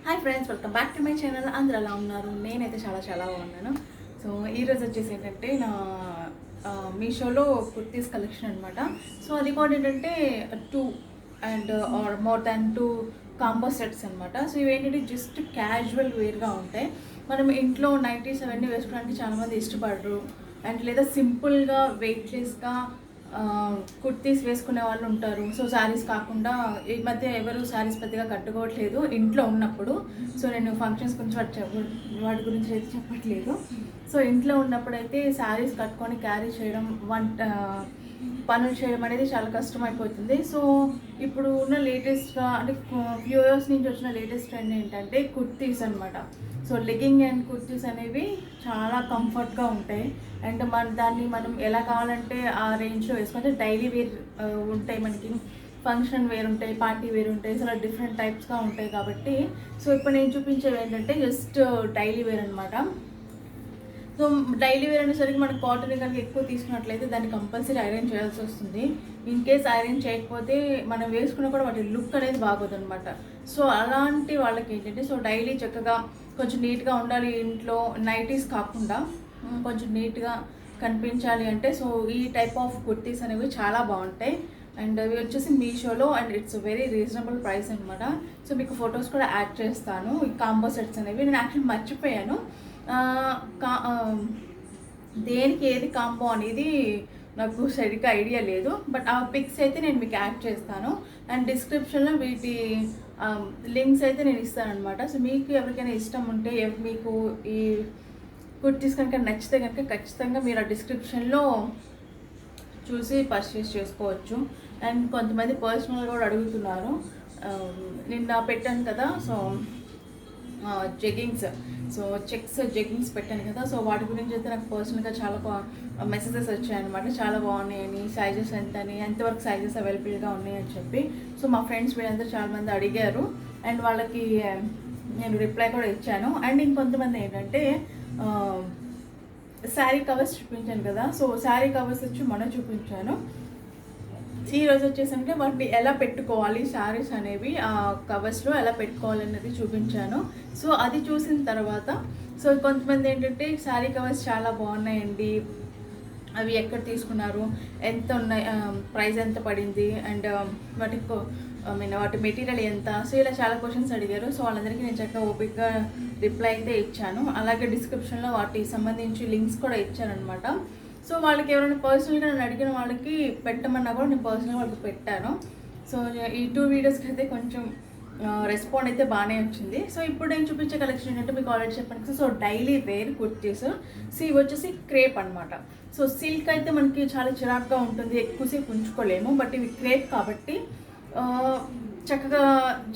Hi friends, welcome back to my channel. అందరూ ఎలా ఉన్నారు? నేనైతే చాలా చాలా బాగున్నాను. సో ఈరోజు వచ్చేసి ఏంటంటే నా మీషోలో కుర్తీస్ కలెక్షన్ అనమాట. సో అది కూడా ఏంటంటే 2 and or more than 2 combo sets అనమాట. సో ఇవి ఏంటంటే జస్ట్ క్యాజువల్ వేర్గా ఉంటాయి. మనం ఇంట్లో నైటీస్ అవన్నీ వేసుకోవడానికి చాలామంది ఇష్టపడరు. అండ్ లేదా సింపుల్గా వెయిట్లెస్గా కుర్తీస్ వేసుకునే వాళ్ళు ఉంటారు. సో శారీస్ కాకుండా ఈ మధ్య ఎవరు శారీస్ పెద్దగా కట్టుకోవట్లేదు ఇంట్లో ఉన్నప్పుడు. సో నేను ఫంక్షన్స్ గురించి వాటి గురించి అయితే చెప్పట్లేదు. సో ఇంట్లో ఉన్నప్పుడు అయితే శారీస్ కట్టుకొని క్యారీ చేయడం, పనులు చేయడం అనేది చాలా కష్టం అయిపోతుంది. సో ఇప్పుడు ఉన్న లేటెస్ట్గా అంటే ఫ్యూ ఇయర్స్ నుంచి వచ్చిన లేటెస్ట్ ట్రెండ్ ఏంటంటే కుర్తీస్ అనమాట. సో లెగ్గింగ్ అండ్ కుర్తీస్ అనేవి చాలా కంఫర్ట్గా ఉంటాయి. అండ్ దాన్ని మనం ఎలా కావాలంటే ఆ రేంజ్లో వేసుకుంటే డైలీ వేర్ ఉంటాయి, మనకి ఫంక్షన్ వేర్ ఉంటాయి, పార్టీ వేర్ ఉంటాయి. సో అలా డిఫరెంట్ టైప్స్గా ఉంటాయి కాబట్టి సో ఇప్పుడు నేను చూపించేవి ఏంటంటే జస్ట్ డైలీ వేర్ అనమాట. సో డైలీ వేర్ అనేసరికి మనకు కాటన్ కనుక ఎక్కువ తీసుకున్నట్లయితే దాన్ని కంపల్సరీ ఐరన్ చేయాల్సి వస్తుంది. ఇన్ కేస్ ఐరన్ చేయకపోతే మనం వేసుకున్న కూడా వాటి లుక్ అనేది బాగోదు అనమాట. సో అలాంటి వాళ్ళకి ఏంటంటే సో డైలీ చక్కగా కొంచెం నీట్గా ఉండాలి, ఇంట్లో నైటీస్ కాకుండా కొంచెం నీట్గా కనిపించాలి అంటే సో ఈ టైప్ ఆఫ్ కుర్తీస్ అనేవి చాలా బాగుంటాయి. అండ్ అవి వచ్చేసి మీషోలో and it's very reasonable price అనమాట. సో మీకు ఫొటోస్ కూడా యాడ్ చేస్తాను. ఈ కాంబో సెట్స్ అనేవి నేను యాక్చువల్లీ మర్చిపోయాను, దేనికి ఏది కాంబో అనేది నాకు సరిగ్గా ఐడియా లేదు. బట్ ఆ పిక్స్ అయితే నేను మీకు యాడ్ చేస్తాను అండ్ డిస్క్రిప్షన్లో వీటి లింక్స్ అయితే నేను ఇస్తాను అనమాట. సో మీకు ఎవరికైనా ఇష్టం ఉంటే మీకు ఈ కుర్తీస్ కనుక నచ్చితే కనుక ఖచ్చితంగా మీరు ఆ డిస్క్రిప్షన్లో చూసి పర్చేస్ చేసుకోవచ్చు. అండ్ కొంతమంది పర్సనల్ కూడా అడుగుతున్నారు, నిన్న పెట్టాను కదా so jeggings, so checks jeggings పెట్టాను కదా. సో వాటి గురించి అయితే నాకు పర్సనల్గా చాలా మెసేజెస్ వచ్చాయన్నమాట. చాలా బాగున్నాయని, సైజెస్ ఎంత అని, ఎంతవరకు సైజెస్ అవైలబుల్గా ఉన్నాయని చెప్పి. సో మా ఫ్రెండ్స్ వీళ్ళందరూ చాలామంది అడిగారు అండ్ వాళ్ళకి నేను రిప్లై కూడా ఇచ్చాను. అండ్ ఇంకొంతమంది ఏంటంటే శారీ కవర్స్ చూపించాను కదా, సో శారీ కవర్స్ వచ్చి మొన్న చూపించాను. ఈరోజు వచ్చేసంటే వాటిని ఎలా పెట్టుకోవాలి, శారీస్ అనేవి ఆ కవర్స్లో ఎలా పెట్టుకోవాలి అనేది చూపించాను. సో అది చూసిన తర్వాత సో కొంతమంది ఏంటంటే శారీ కవర్స్ చాలా బాగున్నాయండి, అవి ఎక్కడ తీసుకున్నారు, ఎంత ఉన్నాయి, ప్రైస్ ఎంత పడింది, అండ్ వాటి మెటీరియల్ ఎంత, సో ఇలా చాలా క్వశ్చన్స్ అడిగారు. సో వాళ్ళందరికీ నేను చక్కగా ఓపిక్గా రిప్లై అయితే ఇచ్చాను. అలాగే డిస్క్రిప్షన్లో వాటికి సంబంధించి లింక్స్ కూడా ఇచ్చానమాట. సో వాళ్ళకి ఎవరైనా పర్సనల్గా నేను అడిగిన వాళ్ళకి పెట్టమన్నా కూడా నేను పర్సనల్గా వాళ్ళకి పెట్టాను. సో ఈ 2 వీడియోస్కి అయితే కొంచెం రెస్పాండ్ అయితే బాగానే వచ్చింది. సో ఇప్పుడు నేను చూపించే కలెక్షన్ ఏంటంటే మీకు ఆల్రెడీ చెప్పాను కదా, so daily wear kurtis. So ఇవి వచ్చేసి క్రేప్ అనమాట. సో సిల్క్ అయితే మనకి చాలా చిరాక్గా ఉంటుంది, ఎక్కువసేపు ఉంచుకోలేము. బట్ ఇవి క్రేప్ కాబట్టి చక్కగా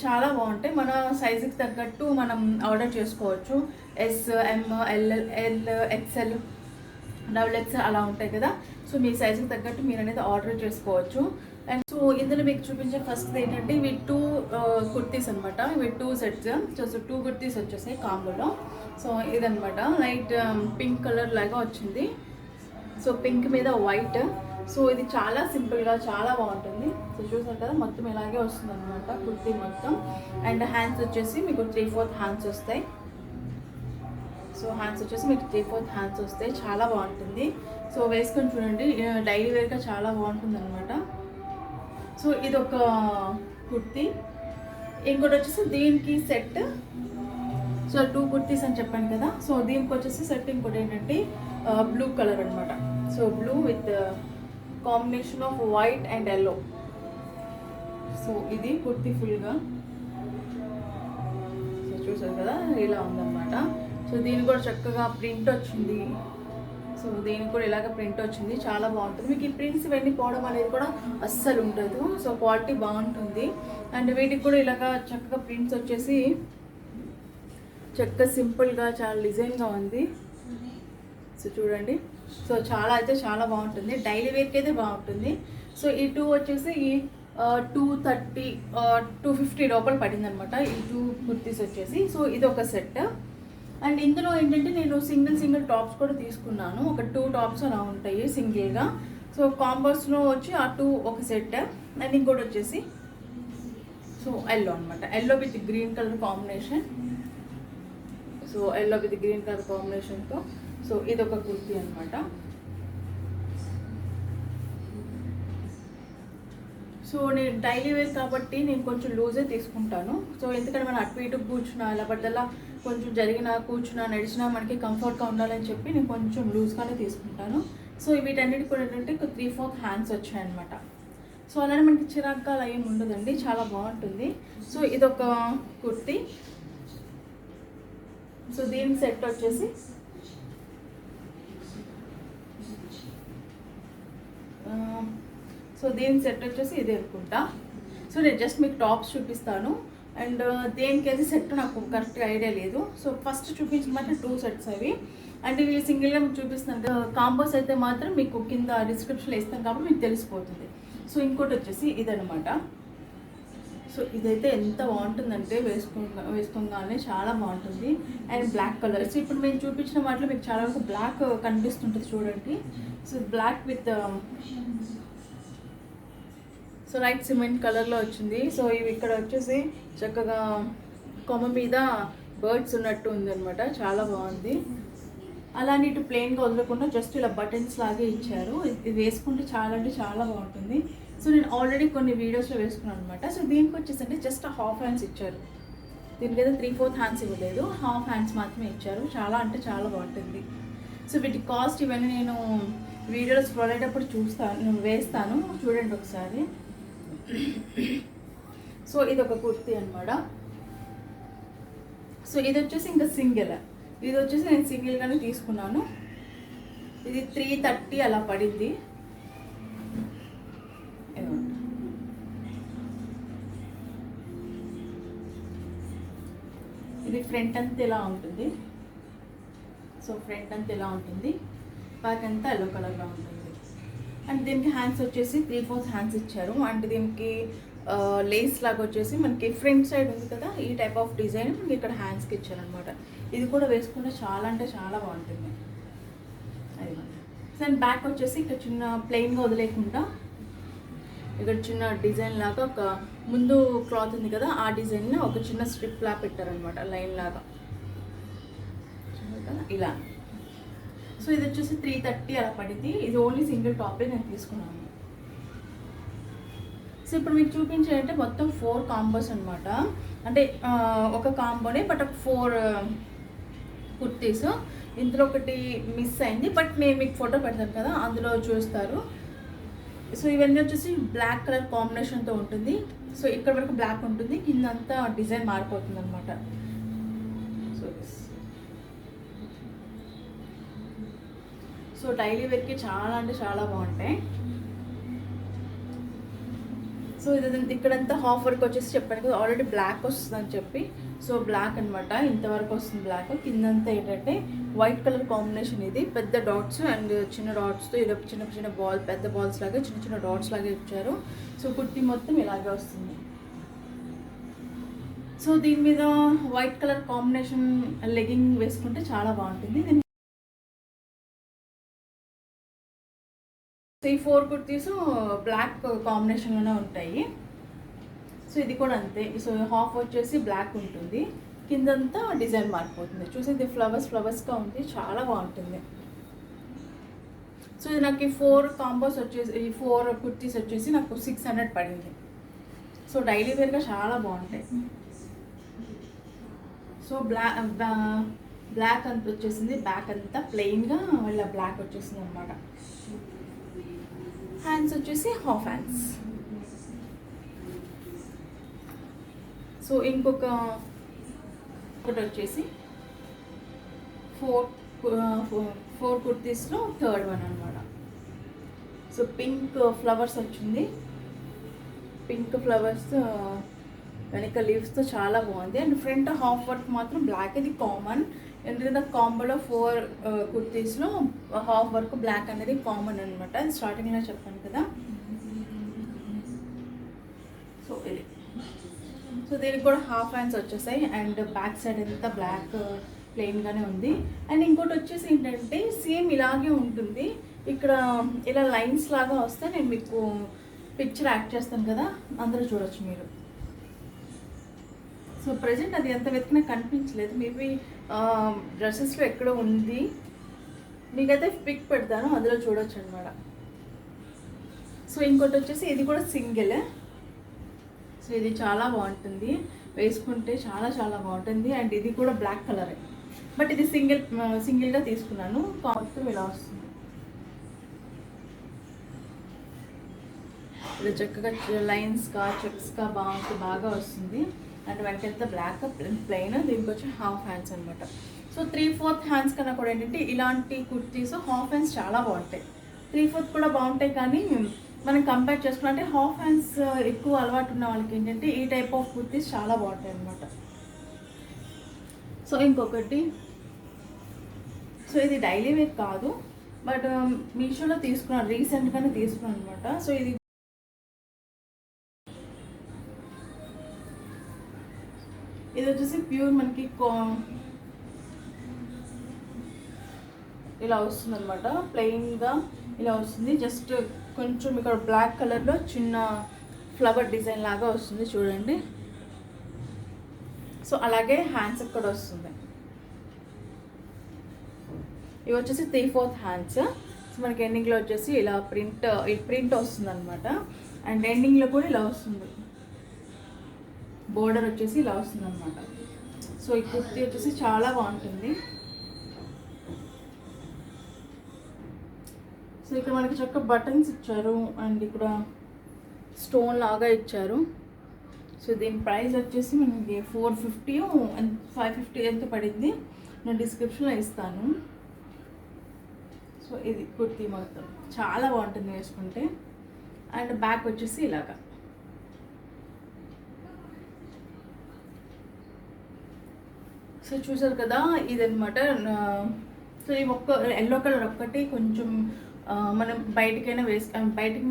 చాలా బాగుంటాయి. మన సైజుకి తగ్గట్టు మనం ఆర్డర్ చేసుకోవచ్చు. ఎస్, ఎమ్, ఎల్, ఎక్స్ఎల్, XXL అలా ఉంటాయి కదా. సో మీ సైజుకి తగ్గట్టు మీరు అనేది ఆర్డర్ చేసుకోవచ్చు. అండ్ సో ఇందులో మీకు చూపించే ఫస్ట్ ఏంటంటే ఇవి 2 కుర్తీస్ అనమాట. ఇవి 2 సెట్స్. సో 2 కుర్తీస్ వచ్చేసాయి కాంబోలో. సో ఇదనమాట లైట్ పింక్ కలర్ లాగా వచ్చింది. సో పింక్ మీద వైట్. సో ఇది చాలా సింపుల్గా చాలా బాగుంటుంది. సో చూసారు కదా, మొత్తం ఇలాగే వస్తుంది అనమాట కుర్తీ మొత్తం. అండ్ హ్యాండ్స్ వచ్చేసి మీకు 3/4 హ్యాండ్స్ వస్తాయి. సో హ్యాండ్స్ వచ్చేసి మీకు 3/4 హ్యాండ్స్ వస్తాయి. చాలా బాగుంటుంది. సో వేసుకొని చూడండి, డైలీ వేర్గా చాలా బాగుంటుంది అనమాట. సో ఇది ఒక కుర్తీ. ఇంకోటి వచ్చేసి దీనికి సెట్. సో 2 కుర్తీస్ అని చెప్పాను కదా. సో దీనికి వచ్చేసి సెట్ ఇంకోటి ఏంటంటే బ్లూ కలర్ అనమాట. So blue with combination off white and yellow. So ఇది కుర్తీ ఫుల్గా. సో చూసారు కదా, ఇలా ఉందన్నమాట. సో దీనికి కూడా చక్కగా ప్రింట్ వచ్చింది. సో దీనికి కూడా ఇలాగ ప్రింట్ వచ్చింది, చాలా బాగుంటుంది. మీకు ఈ ప్రింట్స్ ఇవన్నీ పోవడం అనేది కూడా అస్సలు ఉండదు. సో క్వాలిటీ బాగుంటుంది. అండ్ వీటికి కూడా ఇలాగ చక్కగా ప్రింట్స్ వచ్చేసి చక్కగా సింపుల్గా చాలా డిజైన్గా ఉంది. సో చూడండి, సో చాలా అయితే చాలా బాగుంటుంది, డైలీ వేర్కి అయితే బాగుంటుంది. సో ఈ 2 వచ్చేసి 230 250 లోపల పడింది అనమాట ఈ 2 కుర్తీస్ వచ్చేసి. సో ఇది ఒక సెట్. అండ్ ఇందులో ఏంటంటే నేను సింగిల్ టాప్స్ కూడా తీసుకున్నాను. ఒక 2 టాప్స్ అలా ఉంటాయి సింగిల్గా. సో కాంబోస్లో వచ్చి ఆ 2 ఒక సెట్. అండ్ ఇంకోటి వచ్చేసి సో ఎల్లో అనమాట, yellow with green colour combination. So yellow with green colour కాంబినేషన్తో సో ఇదొక కుర్తీ అనమాట. సో నేను డైలీ వేర్ కాబట్టి నేను కొంచెం లూజే తీసుకుంటాను. సో ఎందుకంటే మనం అటు ఇటు కూర్చున్నా లేకపోతే కొంచెం జరిగినా కూర్చున్నా నడిచినా మనకి కంఫర్ట్గా ఉండాలని చెప్పి నేను కొంచెం లూజ్గానే తీసుకుంటాను. సో వీటన్నిటి కూడా ఏంటంటే 3/4 హ్యాండ్స్ వచ్చాయన్నమాట. సో అలానే మనకి చిరాగ్గా అలా ఏమి ఉండదండి, చాలా బాగుంటుంది. సో ఇదొక కుర్తీ. సో దీని సెట్ వచ్చేసి ఇదే అనుకుంటా. సో నేను జస్ట్ మీకు టాప్స్ చూపిస్తాను అండ్ దేనికైతే సెట్ నాకు కరెక్ట్గా ఐడియా లేదు. సో ఫస్ట్ చూపించిన మాత్రం 2 సెట్స్ అవి, అండ్ ఇవి సింగిల్గా మీకు చూపిస్తాను. కాంబోస్ అయితే మాత్రం మీకు కింద డిస్క్రిప్షన్లో ఇస్తాను కాబట్టి మీకు తెలిసిపోతుంది. సో ఇంకోటి వచ్చేసి ఇదనమాట. సో ఇదైతే ఎంత బాగుంటుందంటే వేసుకోగానే చాలా బాగుంటుంది అండ్ బ్లాక్ కలర్. సో ఇప్పుడు మేము చూపించిన వాటిలో మీకు చాలా వరకు బ్లాక్ కనిపిస్తుంటుంది చూడండి. So black with so light cement కలర్లో వచ్చింది. సో ఇవి ఇక్కడ వచ్చేసి చక్కగా కొమ్మ మీద బర్డ్స్ ఉన్నట్టు ఉందన్నమాట, చాలా బాగుంది. అలానే ఇటు ప్లెయిన్గా వదలకుండా జస్ట్ ఇలా బటన్స్ లాగే ఇచ్చారు. ఇది వేసుకుంటే చాలా అంటే చాలా బాగుంటుంది. సో నేను ఆల్రెడీ కొన్ని వీడియోస్లో వేసుకున్నాను అనమాట. సో దీనికి వచ్చేసి అంటే జస్ట్ హాఫ్ హ్యాండ్స్ ఇచ్చారు, దీనికైతే 3/4 హ్యాండ్స్ ఇవ్వలేదు, హాఫ్ హ్యాండ్స్ మాత్రమే ఇచ్చారు. చాలా అంటే చాలా బాగుంటుంది. సో వీటి కాస్ట్ ఇవన్నీ నేను వీడియోలో స్క్రోల్ అయ్యేటప్పుడు వేస్తాను, చూడండి ఒకసారి. సో ఇది ఒక కుర్తీ అనమాట. సో ఇది వచ్చేసి ఇంకా సింగిల్, ఇది వచ్చేసి నేను సింగిల్గానే తీసుకున్నాను. ఇది 330 అలా పడింది. ఇది ఫ్రంట్ అంతా ఇలా ఉంటుంది. సో ఫ్రంట్ అంతా ఇలా ఉంటుంది, బ్యాక్ అంతా ఎల్లో కలర్లో ఉంటుంది. అండ్ దీనికి హ్యాండ్స్ వచ్చేసి 3/4 హ్యాండ్స్ ఇచ్చారు. అండ్ దీనికి లేస్ లాగా వచ్చేసి మనకి ఫ్రంట్ సైడ్ ఉంది కదా, ఈ టైప్ ఆఫ్ డిజైన్ మనకి ఇక్కడ హ్యాండ్స్కి ఇచ్చారనమాట. ఇది కూడా వేసుకుంటే చాలా అంటే చాలా బాగుంటుంది. అది అండ్ బ్యాక్ వచ్చేసి ఇక్కడ చిన్న ప్లెయిన్గా వదిలేకుండా ఇక్కడ చిన్న డిజైన్ లాగా ఒక ముందు క్లాత్ ఉంది కదా, ఆ డిజైన్ ఒక చిన్న స్ట్రిప్ లా పెట్టారనమాట, లైన్ లాగా కదా ఇలా. సో ఇది వచ్చేసి 330 అలా పడింది. ఇది ఓన్లీ సింగిల్ టాపే నేను తీసుకున్నాను. సో ఇప్పుడు మీకు చూపించాలంటే మొత్తం 4 కాంబోస్ అనమాట. అంటే ఒక కాంబోనే బట్ ఒక 4 కుర్తీస్. ఇందులో ఒకటి మిస్ అయింది, బట్ నేను మీకు ఫోటో పెడతాను కదా, అందులో చూస్తారు. సో ఇవన్నీ వచ్చేసి బ్లాక్ కలర్ కాంబినేషన్తో ఉంటుంది. సో ఇక్కడ వరకు బ్లాక్ ఉంటుంది, కిందంతా డిజైన్ మారిపోతుంది అనమాట. సో డైలీ వేర్కి చాలా అంటే చాలా బాగుంటాయి. సో ఇది ఇక్కడంతా హాఫ్ వర్క్ వచ్చేసి చెప్పాను కదా, ఆల్రెడీ బ్లాక్ వస్తుందని చెప్పి. సో బ్లాక్ అనమాట, ఇంతవరకు వస్తుంది బ్లాక్. కిందంతా ఏంటంటే వైట్ కలర్ కాంబినేషన్. ఇది పెద్ద డాట్స్ అండ్ చిన్న డాట్స్తో ఇలా చిన్న చిన్న పెద్ద బాల్స్ లాగా చిన్న చిన్న డాట్స్ లాగా ఇచ్చారు. సో కుర్తీ మొత్తం ఇలాగే వస్తుంది. సో దీని మీద వైట్ కలర్ కాంబినేషన్ లెగ్గింగ్ వేసుకుంటే చాలా బాగుంటుంది. సో ఈ 4 కుర్తీస్ బ్లాక్ కాంబినేషన్లోనే ఉంటాయి. సో ఇది కూడా అంతే. సో హాఫ్ వచ్చేసి బ్లాక్ ఉంటుంది, కిందంతా డిజైన్ మారిపోతుంది. చూసి ఇది ఫ్లవర్స్గా ఉంది, చాలా బాగుంటుంది. సో ఇది నాకు ఈ 4 కాంబోస్ వచ్చేసి, ఈ 4 కుర్తీస్ వచ్చేసి నాకు 600 పడింది. సో డైలీ వేర్గా చాలా బాగుంటాయి. సో బ్లాక్ అంత వచ్చేసింది, బ్యాక్ అంతా ప్లెయిన్గా మళ్ళీ బ్లాక్ వచ్చేసింది అనమాట. హ్యాండ్స్ వచ్చేసి హాఫ్ హ్యాండ్స్. సో ఒకటి వచ్చేసి 4 కుర్తీస్లో 3rd వన్ అనమాట. సో పింక్ ఫ్లవర్స్ వచ్చింది, పింక్ ఫ్లవర్స్ వెనక లీవ్స్తో చాలా బాగుంది. అండ్ ఫ్రంట్ హాఫ్ వర్క్ మాత్రం బ్లాక్, ఇది కామన్. ఎందుకంటే కాంబోలో 4 కుర్తీస్లో హాఫ్ వర్క్ బ్లాక్ అనేది కామన్ అనమాట. అది స్టార్టింగ్లో చెప్పాను కదా. సో ఇది, సో దీనికి కూడా హాఫ్ హ్యాండ్స్ వచ్చేసాయి అండ్ బ్యాక్ సైడ్ అంతా బ్లాక్ ప్లెయిన్గానే ఉంది. అండ్ ఇంకోటి వచ్చేసి ఏంటంటే సేమ్ ఇలాగే ఉంటుంది, ఇక్కడ ఇలా లైన్స్ లాగా వస్తే నేను మీకు పిక్చర్ యాడ్ చేస్తాను కదా, అందరూ చూడొచ్చు మీరు. సో ప్రజెంట్ అది ఎంత వెతికినా కనిపించలేదు, మేబీ డ్రెస్సెస్లో ఎక్కడో ఉంది. మీకైతే పిక్ పెడతాను, అందులో చూడొచ్చు అనమాట. సో ఇంకోటి వచ్చేసి ఇది కూడా సింగిల్. సో ఇది చాలా బాగుంటుంది, వేసుకుంటే చాలా చాలా బాగుంటుంది. అండ్ ఇది కూడా బ్లాక్ కలరే, బట్ ఇది సింగిల్గా తీసుకున్నాను. మొత్తం ఇలా వస్తుంది, ఇది చక్కగా లైన్స్గా చెక్స్గా బాగా వస్తుంది. అండ్ వెనకంతా బ్లాక్ ప్లెయిన్, దీనికి వచ్చి హాఫ్ హ్యాండ్స్ అనమాట. సో 3/4 హ్యాండ్స్ కన్నా కూడా ఏంటంటే ఇలాంటి కుర్తీస్ హాఫ్ హ్యాండ్స్ చాలా బాగుంటాయి. 3/4 కూడా బాగుంటాయి, కానీ మనం కంపేర్ చేసుకున్నట్టే హాఫ్ హ్యాండ్స్ ఎక్కువ అలవాటు ఉన్న వాళ్ళకి ఏంటంటే ఈ టైప్ ఆఫ్ కుర్తీస్ చాలా బాగుంటాయి అనమాట. సో ఇంకొకటి, సో ఇది డైలీ వేర్ కాదు, బట్ మీషోలో తీసుకున్నాను, రీసెంట్గానే తీసుకున్నాను అనమాట. సో ఇది వచ్చేసి ప్యూర్ మనకి ఇలా వస్తుంది అనమాట, ప్లెయిన్గా ఇలా వస్తుంది. జస్ట్ కొంచెం ఇక్కడ బ్లాక్ కలర్లో చిన్న ఫ్లవర్ డిజైన్ లాగా వస్తుంది చూడండి. సో అలాగే హ్యాండ్స్ కూడా వస్తుంది. ఇవి వచ్చేసి 3/4 హ్యాండ్స్. సో మనకి ఎండింగ్లో వచ్చేసి ఇలా ప్రింట్ వస్తుంది అనమాట. అండ్ ఎండింగ్లో కూడా ఇలా వస్తుంది, బోర్డర్ వచ్చేసి ఇలా వస్తుంది అనమాట. సో ఈ కుర్తీ వచ్చేసి చాలా బాగుంటుంది. సో ఇక్కడ మనకి చక్కగా బటన్స్ ఇచ్చారు, అండ్ ఇక్కడ స్టోన్ లాగా ఇచ్చారు. సో దీని ప్రైస్ వచ్చేసి మనకి 450 550 ఎంత పడింది, నేను డిస్క్రిప్షన్లో ఇస్తాను. సో ఇది కుర్తీ మొత్తం చాలా బాగుంటుంది వేసుకుంటే. అండ్ బ్యాక్ వచ్చేసి ఇలాగా. సో చూసారు కదా, ఇదనమాట. సో ఈ ఎల్లో కలర్ ఒక్కటి కొంచెం మనం బయటికైనా బయటికి.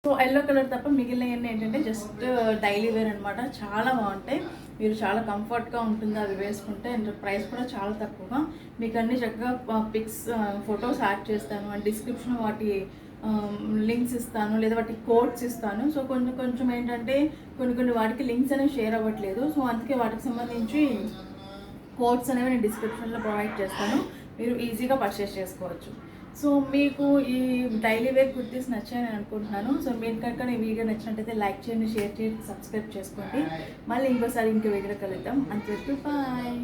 సో ఎల్లో కలర్ తప్ప మిగిలినవన్నీ ఏంటంటే జస్ట్ డైలీ వేర్ అనమాట, చాలా బాగుంటాయి. మీరు చాలా కంఫర్ట్గా ఉంటుంది అవి వేసుకుంటే. అండ్ ప్రైస్ కూడా చాలా తక్కువగా. మీకు అన్ని చక్కగా పిక్స్ ఫొటోస్ యాడ్ చేస్తాను, అండ్ డిస్క్రిప్షన్ వాటి లింక్స్ ఇస్తాను, లేదా వాటి కోడ్స్ ఇస్తాను. సో కొంచెం ఏంటంటే కొన్ని వాటికి లింక్స్ అనేవి షేర్ అవ్వట్లేదు. సో అందుకే వాటికి సంబంధించి కోడ్స్ అనేవి నేను డిస్క్రిప్షన్లో ప్రొవైడ్ చేస్తాను, మీరు ఈజీగా పర్చేస్ చేసుకోవచ్చు. సో మీకు ఈ డైలీ వేర్ కుర్తీస్ నచ్చాయని అనుకుంటున్నాను. సో మీరు కనుక ఈ వీడియో నచ్చినట్టయితే లైక్ చేయండి, షేర్ చేయండి, సబ్స్క్రైబ్ చేసుకోండి. మళ్ళీ ఇంకోసారి ఇంకో వీడియో కలుద్దాం. అంతవరకు బాయ్.